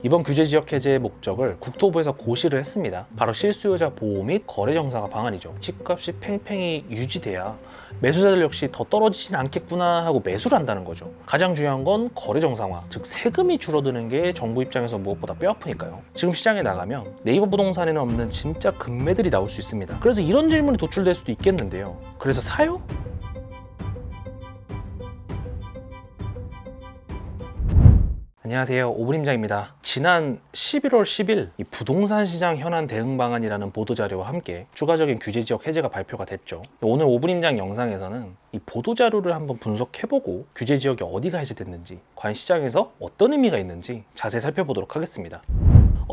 이번 규제지역 해제의 목적을 국토부에서 고시를 했습니다. 바로 실수요자 보호 및 거래 정상화 방안이죠. 집값이 팽팽히 유지돼야 매수자들 역시 더 떨어지진 않겠구나 하고 매수를 한다는 거죠. 가장 중요한 건 거래 정상화, 즉 세금이 줄어드는 게 정부 입장에서 무엇보다 뼈아프니까요. 지금 시장에 나가면 네이버 부동산에는 없는 진짜 금매들이 나올 수 있습니다. 그래서 이런 질문이 도출될 수도 있겠는데요. 그래서 사요? 안녕하세요, 오분임장입니다. 지난 11월 10일 이 부동산 시장 현안 대응 방안이라는 보도자료와 함께 추가적인 규제지역 해제가 발표가 됐죠. 오늘 오분임장 영상에서는 이 보도자료를 한번 분석해보고 규제지역이 어디가 해제됐는지, 과연 시장에서 어떤 의미가 있는지 자세히 살펴보도록 하겠습니다.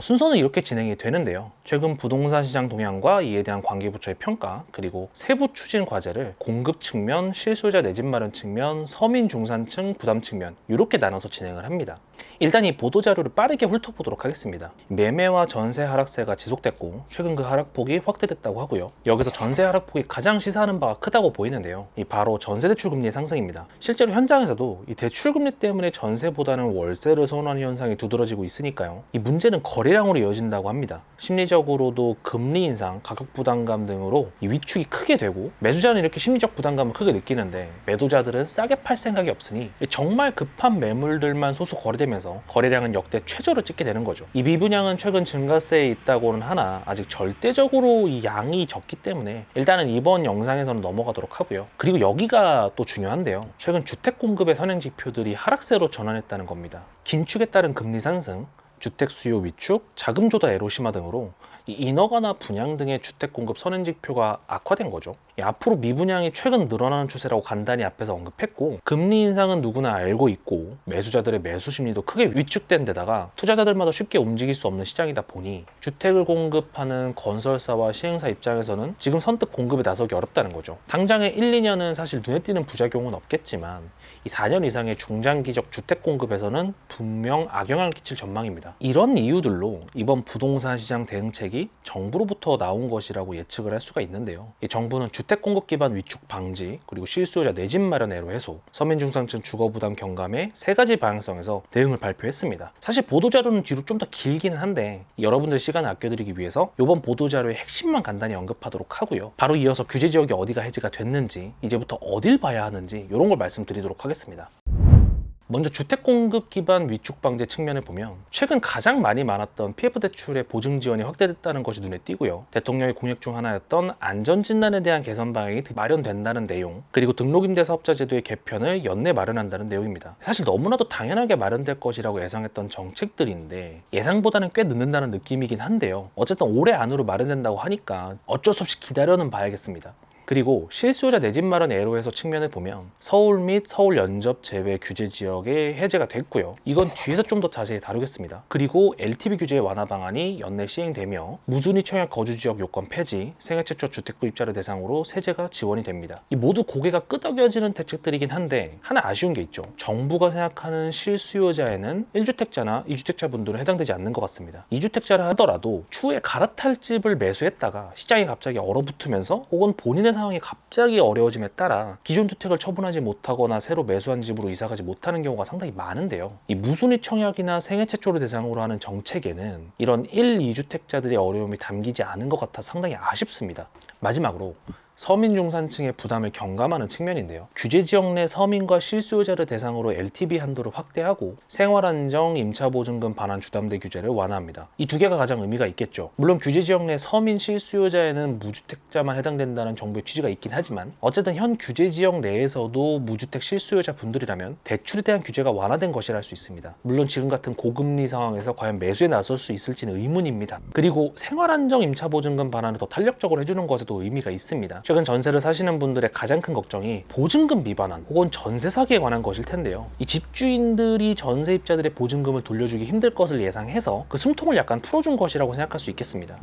순서는 이렇게 진행이 되는데요. 최근 부동산 시장 동향과 이에 대한 관계부처의 평가, 그리고 세부 추진 과제를 공급 측면, 실소유자 내 집 마련 측면, 서민 중산층 부담 측면 이렇게 나눠서 진행을 합니다. 일단 이 보도자료를 빠르게 훑어보도록 하겠습니다. 매매와 전세 하락세가 지속됐고 최근 그 하락폭이 확대됐다고 하고요. 여기서 전세 하락폭이 가장 시사하는 바가 크다고 보이는데요. 이 바로 전세대출금리의 상승입니다. 실제로 현장에서도 이 대출금리 때문에 전세보다는 월세를 선호하는 현상이 두드러지고 있으니까요. 이 문제는 거래량으로 이어진다고 합니다. 심리적으로도 금리 인상, 가격 부담감 등으로 이 위축이 크게 되고 매수자는 이렇게 심리적 부담감을 크게 느끼는데 매도자들은 싸게 팔 생각이 없으니 정말 급한 매물들만 소수 거래되면서 거래량은 역대 최저를 찍게 되는 거죠. 이 미분양은 최근 증가세에 있다고는 하나 아직 절대적으로 이 양이 적기 때문에 일단은 이번 영상에서는 넘어가도록 하고요. 그리고 여기가 또 중요한데요. 최근 주택 공급의 선행 지표들이 하락세로 전환했다는 겁니다. 긴축에 따른 금리 상승, 주택 수요 위축, 자금 조달 애로 심화 등으로 인허가나 분양 등의 주택 공급 선행 지표가 악화된 거죠. 앞으로 미분양이 최근 늘어나는 추세라고 간단히 앞에서 언급했고, 금리 인상은 누구나 알고 있고 매수자들의 매수 심리도 크게 위축된 데다가 투자자들마다 쉽게 움직일 수 없는 시장이다 보니 주택을 공급하는 건설사와 시행사 입장에서는 지금 선뜻 공급에 나서기 어렵다는 거죠. 당장의 1, 2년은 사실 눈에 띄는 부작용은 없겠지만 이 4년 이상의 중장기적 주택 공급에서는 분명 악영향을 끼칠 전망입니다. 이런 이유들로 이번 부동산 시장 대응책이 정부로부터 나온 것이라고 예측을 할 수가 있는데요. 이 정부는 주택 공급 기반 위축 방지, 그리고 실수요자 내 집 마련 애로 해소, 서민 중산층 주거 부담 경감의 세 가지 방향성에서 대응을 발표했습니다. 사실 보도자료는 뒤로 좀 더 길기는 한데 여러분들 시간을 아껴드리기 위해서 이번 보도자료의 핵심만 간단히 언급하도록 하고요. 바로 이어서 규제 지역이 어디가 해제가 됐는지, 이제부터 어딜 봐야 하는지 이런 걸 말씀드리도록 하겠습니다. 먼저 주택 공급 기반 위축 방제 측면을 보면 최근 가장 많이 많았던 PF 대출의 보증 지원이 확대됐다는 것이 눈에 띄고요. 대통령의 공약 중 하나였던 안전진단에 대한 개선 방향이 마련된다는 내용, 그리고 등록임대 사업자제도의 개편을 연내 마련한다는 내용입니다. 사실 너무나도 당연하게 마련될 것이라고 예상했던 정책들인데 예상보다는 꽤 늦는다는 느낌이긴 한데요. 어쨌든 올해 안으로 마련된다고 하니까 어쩔 수 없이 기다려는 봐야겠습니다. 그리고 실수요자 내 집 마련 애로에서 측면을 보면 서울 및 서울 연접 제외 규제 지역에 해제가 됐고요. 이건 뒤에서 좀 더 자세히 다루겠습니다. 그리고 LTV 규제의 완화 방안이 연내 시행되며 무순위 청약 거주 지역 요건 폐지, 생애 최초 주택 구입자를 대상으로 세제가 지원이 됩니다. 이 모두 고개가 끄덕여지는 대책들이긴 한데 하나 아쉬운 게 있죠. 정부가 생각하는 실수요자에는 1주택자나 2주택자 분들은 해당되지 않는 것 같습니다. 2주택자를 하더라도 추후에 갈아탈 집을 매수했다가 시장이 갑자기 얼어붙으면서 혹은 본인의 상황이 갑자기 어려워짐에 따라 기존 주택을 처분하지 못하거나 새로 매수한 집으로 이사가지 못하는 경우가 상당히 많은데요. 이 무순위 청약이나 생애 최초를 대상으로 하는 정책에는 이런 1, 2주택자들의 어려움이 담기지 않은 것 같아 상당히 아쉽습니다. 마지막으로 서민 중산층의 부담을 경감하는 측면인데요. 규제 지역 내 서민과 실수요자를 대상으로 LTV 한도를 확대하고 생활안정 임차보증금 반환 주담대 규제를 완화합니다. 이 두 개가 가장 의미가 있겠죠. 물론 규제 지역 내 서민 실수요자에는 무주택자만 해당된다는 정부의 취지가 있긴 하지만 어쨌든 현 규제 지역 내에서도 무주택 실수요자 분들이라면 대출에 대한 규제가 완화된 것이라 할 수 있습니다. 물론 지금 같은 고금리 상황에서 과연 매수에 나설 수 있을지는 의문입니다. 그리고 생활안정 임차보증금 반환을 더 탄력적으로 해주는 것에도 의미가 있습니다. 최근 전세를 사시는 분들의 가장 큰 걱정이 보증금 미반환 혹은 전세 사기에 관한 것일 텐데요. 이 집주인들이 전세입자들의 보증금을 돌려주기 힘들 것을 예상해서 그 숨통을 약간 풀어준 것이라고 생각할 수 있겠습니다.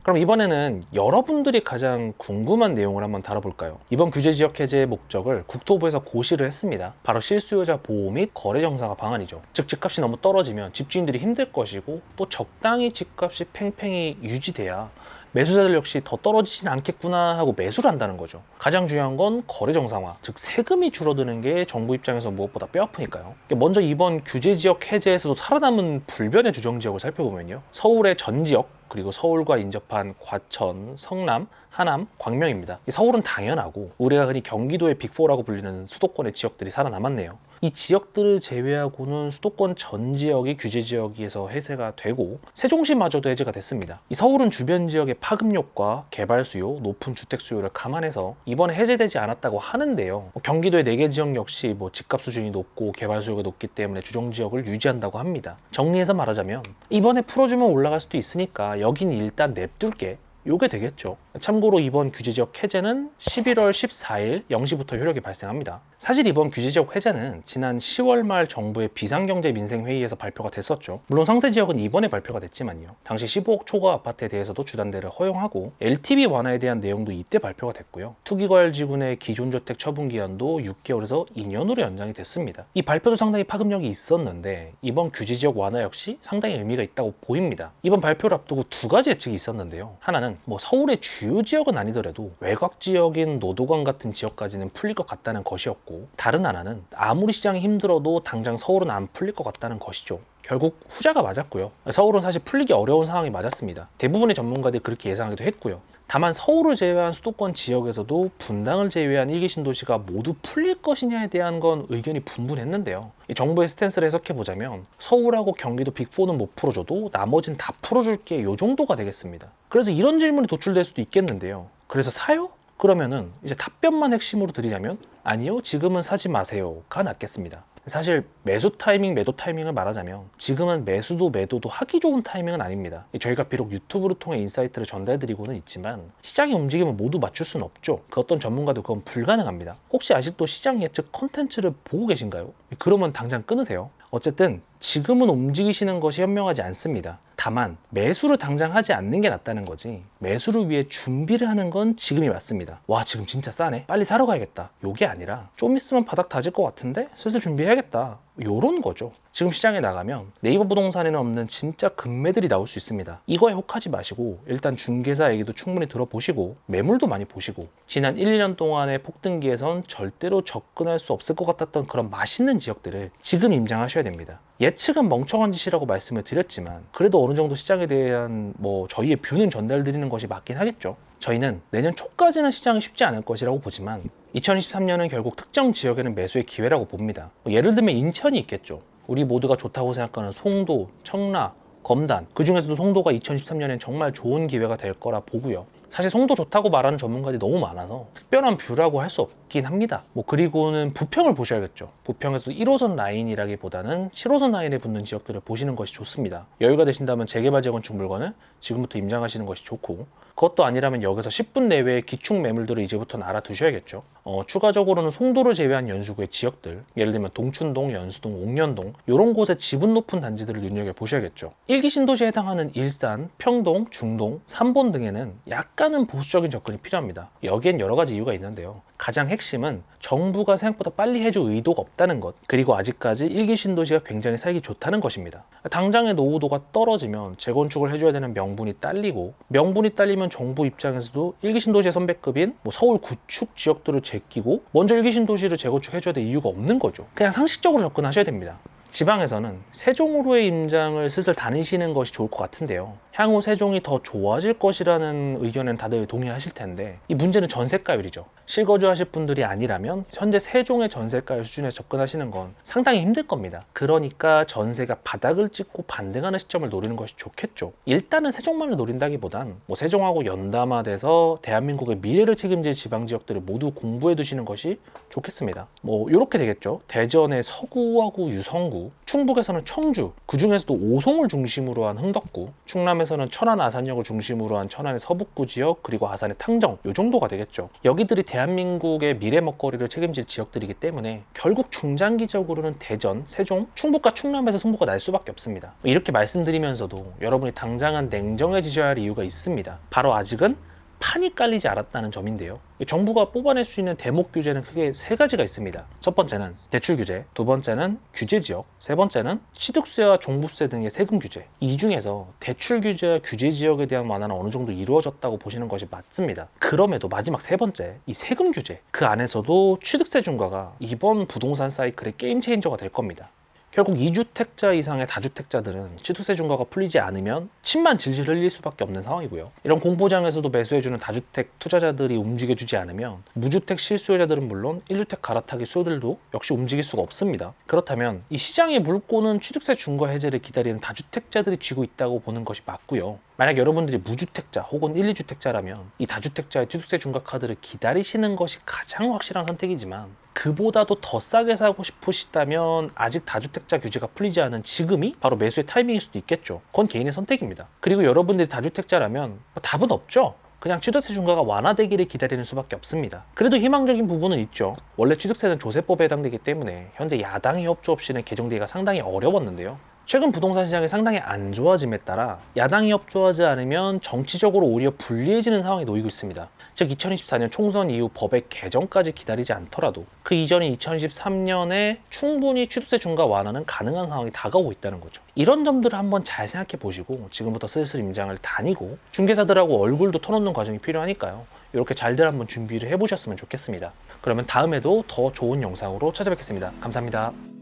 그럼 이번에는 여러분들이 가장 궁금한 내용을 한번 다뤄볼까요? 이번 규제지역 해제의 목적을 국토부에서 고시를 했습니다. 바로 실수요자 보호 및 거래 정상화 방안이죠. 즉 집값이 너무 떨어지면 집주인들이 힘들 것이고 또 적당히 집값이 팽팽히 유지돼야 매수자들 역시 더 떨어지진 않겠구나 하고 매수를 한다는 거죠. 가장 중요한 건 거래 정상화, 즉 세금이 줄어드는 게 정부 입장에서 무엇보다 뼈아프니까요. 먼저 이번 규제 지역 해제에서도 살아남은 불변의 조정 지역을 살펴보면요, 서울의 전 지역, 그리고 서울과 인접한 과천, 성남, 하남, 광명입니다. 서울은 당연하고 우리가 흔히 경기도의 빅4라고 불리는 수도권의 지역들이 살아남았네요. 이 지역들을 제외하고는 수도권 전 지역이 규제 지역에서 해제가 되고 세종시마저도 해제가 됐습니다. 이 서울은 주변 지역의 파급력과 개발 수요, 높은 주택 수요를 감안해서 이번에 해제되지 않았다고 하는데요. 경기도의 4개 지역 역시 집값 수준이 높고 개발 수요가 높기 때문에 주정 지역을 유지한다고 합니다. 정리해서 말하자면 이번에 풀어주면 올라갈 수도 있으니까 여긴 일단 냅둘게, 요게 되겠죠. 참고로 이번 규제지역 해제는 11월 14일 0시부터 효력이 발생합니다. 사실 이번 규제지역 해제는 지난 10월 말 정부의 비상경제민생회의에서 발표가 됐었죠. 물론 상세지역은 이번에 발표가 됐지만요. 당시 15억 초과 아파트에 대해서도 주단대를 허용하고 LTV 완화에 대한 내용도 이때 발표가 됐고요. 투기과열지구내 기존주택 처분기한도 6개월에서 2년으로 연장이 됐습니다. 이 발표도 상당히 파급력이 있었는데 이번 규제지역 완화 역시 상당히 의미가 있다고 보입니다. 이번 발표를 앞두고 두 가지 예측이 있었는데요. 하나는 서울의 주요 지역은 아니더라도 외곽 지역인 노도강 같은 지역까지는 풀릴 것 같다는 것이었고, 다른 하나는 아무리 시장이 힘들어도 당장 서울은 안 풀릴 것 같다는 것이죠. 결국 후자가 맞았고요. 서울은 사실 풀리기 어려운 상황이 맞았습니다. 대부분의 전문가들이 그렇게 예상하기도 했고요. 다만 서울을 제외한 수도권 지역에서도 분당을 제외한 1기 신도시가 모두 풀릴 것이냐에 대한 건 의견이 분분했는데요. 정부의 스탠스를 해석해보자면 서울하고 경기도 빅4는 못 풀어줘도 나머지는 다 풀어줄게, 요 정도가 되겠습니다. 그래서 이런 질문이 도출될 수도 있겠는데요. 그래서 사요? 그러면은 이제 답변만 핵심으로 드리자면 아니요, 지금은 사지 마세요가 낫겠습니다. 사실 매수 타이밍, 매도 타이밍을 말하자면 지금은 매수도 매도도 하기 좋은 타이밍은 아닙니다. 저희가 비록 유튜브를 통해 인사이트를 전달드리고는 있지만 시장의 움직임을 모두 맞출 수는 없죠. 그 어떤 전문가도 그건 불가능합니다. 혹시 아직도 시장 예측 컨텐츠를 보고 계신가요? 그러면 당장 끊으세요. 어쨌든 지금은 움직이시는 것이 현명하지 않습니다. 다만 매수를 당장 하지 않는 게 낫다는 거지, 매수를 위해 준비를 하는 건 지금이 맞습니다. 와, 지금 진짜 싸네, 빨리 사러 가야겠다, 요게 아니라 좀 있으면 바닥 다질 것 같은데 슬슬 준비해야겠다, 요런 거죠. 지금 시장에 나가면 네이버 부동산에는 없는 진짜 급매들이 나올 수 있습니다. 이거에 혹하지 마시고 일단 중개사 얘기도 충분히 들어보시고 매물도 많이 보시고, 지난 1, 2년 동안의 폭등기에선 절대로 접근할 수 없을 것 같았던 그런 맛있는 지역들을 지금 임장하셔야 됩니다. 예측은 멍청한 짓이라고 말씀을 드렸지만 그래도 어느 정도 시장에 대한 저희의 뷰는 전달드리는 것이 맞긴 하겠죠. 저희는 내년 초까지는 시장이 쉽지 않을 것이라고 보지만 2023년은 결국 특정 지역에는 매수의 기회라고 봅니다. 예를 들면 인천이 있겠죠. 우리 모두가 좋다고 생각하는 송도, 청라, 검단, 그 중에서도 송도가 2023년엔 정말 좋은 기회가 될 거라 보고요. 사실 송도 좋다고 말하는 전문가들이 너무 많아서 특별한 뷰라고 할 수 없긴 합니다. 그리고는 부평을 보셔야겠죠. 부평에서도 1호선 라인이라기보다는 7호선 라인에 붙는 지역들을 보시는 것이 좋습니다. 여유가 되신다면 재개발 재건축 물건을 지금부터 임장하시는 것이 좋고, 그것도 아니라면 여기서 10분 내외의 기축 매물들을 이제부터는 알아두셔야겠죠. 추가적으로는 송도를 제외한 연수구의 지역들, 예를 들면 동춘동, 연수동, 옥년동, 이런 곳에 지분 높은 단지들을 눈여겨보셔야겠죠. 1기 신도시에 해당하는 일산, 평동, 중동, 삼본 등에는 약간은 보수적인 접근이 필요합니다. 여기엔 여러 가지 이유가 있는데요. 가장 핵심은 정부가 생각보다 빨리 해줄 의도가 없다는 것, 그리고 아직까지 1기 신도시가 굉장히 살기 좋다는 것입니다. 당장의 노후도가 떨어지면 재건축을 해줘야 되는 명분이 딸리고, 명분이 딸리면 정부 입장에서도 1기 신도시의 선배급인 서울 구축 지역들을 제끼고 먼저 1기 신도시를 재건축해줘야 될 이유가 없는 거죠. 그냥 상식적으로 접근하셔야 됩니다. 지방에서는 세종으로의 임장을 슬슬 다니시는 것이 좋을 것 같은데요. 향후 세종이 더 좋아질 것이라는 의견은 다들 동의하실 텐데, 이 문제는 전세가율이죠. 실거주하실 분들이 아니라면 현재 세종의 전세가율 수준에 접근하시는 건 상당히 힘들 겁니다. 그러니까 전세가 바닥을 찍고 반등하는 시점을 노리는 것이 좋겠죠. 일단은 세종만을 노린다기보단 세종하고 연담화돼서 대한민국의 미래를 책임질 지방 지역들을 모두 공부해 두시는 것이 좋겠습니다. 이렇게 되겠죠. 대전의 서구하고 유성구, 충북에서는 청주, 그 중에서도 오송을 중심으로 한 흥덕구, 충남에서는 천안 아산역을 중심으로 한 천안의 서북구 지역, 그리고 아산의 탕정, 요 정도가 되겠죠. 여기들이 대한민국의 미래 먹거리를 책임질 지역들이기 때문에 결국 중장기적으로는 대전, 세종, 충북과 충남에서 승부가 날 수밖에 없습니다. 이렇게 말씀드리면서도 여러분이 당장은 냉정해지셔야 할 이유가 있습니다. 바로 아직은 판이 깔리지 않았다는 점인데요. 정부가 뽑아낼 수 있는 대목 규제는 크게 세 가지가 있습니다. 첫 번째는 대출 규제, 두 번째는 규제 지역, 세 번째는 취득세와 종부세 등의 세금 규제. 이 중에서 대출 규제와 규제 지역에 대한 완화는 어느 정도 이루어졌다고 보시는 것이 맞습니다. 그럼에도 마지막 세 번째, 이 세금 규제, 그 안에서도 취득세 중과가 이번 부동산 사이클의 게임 체인저가 될 겁니다. 결국 2주택자 이상의 다주택자들은 취득세 중과가 풀리지 않으면 침만 질질 흘릴 수밖에 없는 상황이고요. 이런 공포장에서도 매수해주는 다주택 투자자들이 움직여주지 않으면 무주택 실수요자들은 물론 1주택 갈아타기 수요들도 역시 움직일 수가 없습니다. 그렇다면 이 시장의 물꼬는 취득세 중과 해제를 기다리는 다주택자들이 쥐고 있다고 보는 것이 맞고요. 만약 여러분들이 무주택자 혹은 1, 2주택자라면 이 다주택자의 취득세 중과 카드를 기다리시는 것이 가장 확실한 선택이지만 그보다도 더 싸게 사고 싶으시다면 아직 다주택자 규제가 풀리지 않은 지금이 바로 매수의 타이밍일 수도 있겠죠. 그건 개인의 선택입니다. 그리고 여러분들이 다주택자라면 답은 없죠. 그냥 취득세 중과가 완화되기를 기다리는 수밖에 없습니다. 그래도 희망적인 부분은 있죠. 원래 취득세는 조세법에 해당되기 때문에 현재 야당의 협조 없이는 개정되기가 상당히 어려웠는데요. 최근 부동산 시장이 상당히 안 좋아짐에 따라 야당이 협조하지 않으면 정치적으로 오히려 불리해지는 상황에 놓이고 있습니다. 즉 2024년 총선 이후 법의 개정까지 기다리지 않더라도 그 이전인 2023년에 충분히 취득세 중과 완화는 가능한 상황이 다가오고 있다는 거죠. 이런 점들을 한번 잘 생각해 보시고 지금부터 슬슬 임장을 다니고 중개사들하고 얼굴도 터놓는 과정이 필요하니까요. 이렇게 잘들 한번 준비를 해보셨으면 좋겠습니다. 그러면 다음에도 더 좋은 영상으로 찾아뵙겠습니다. 감사합니다.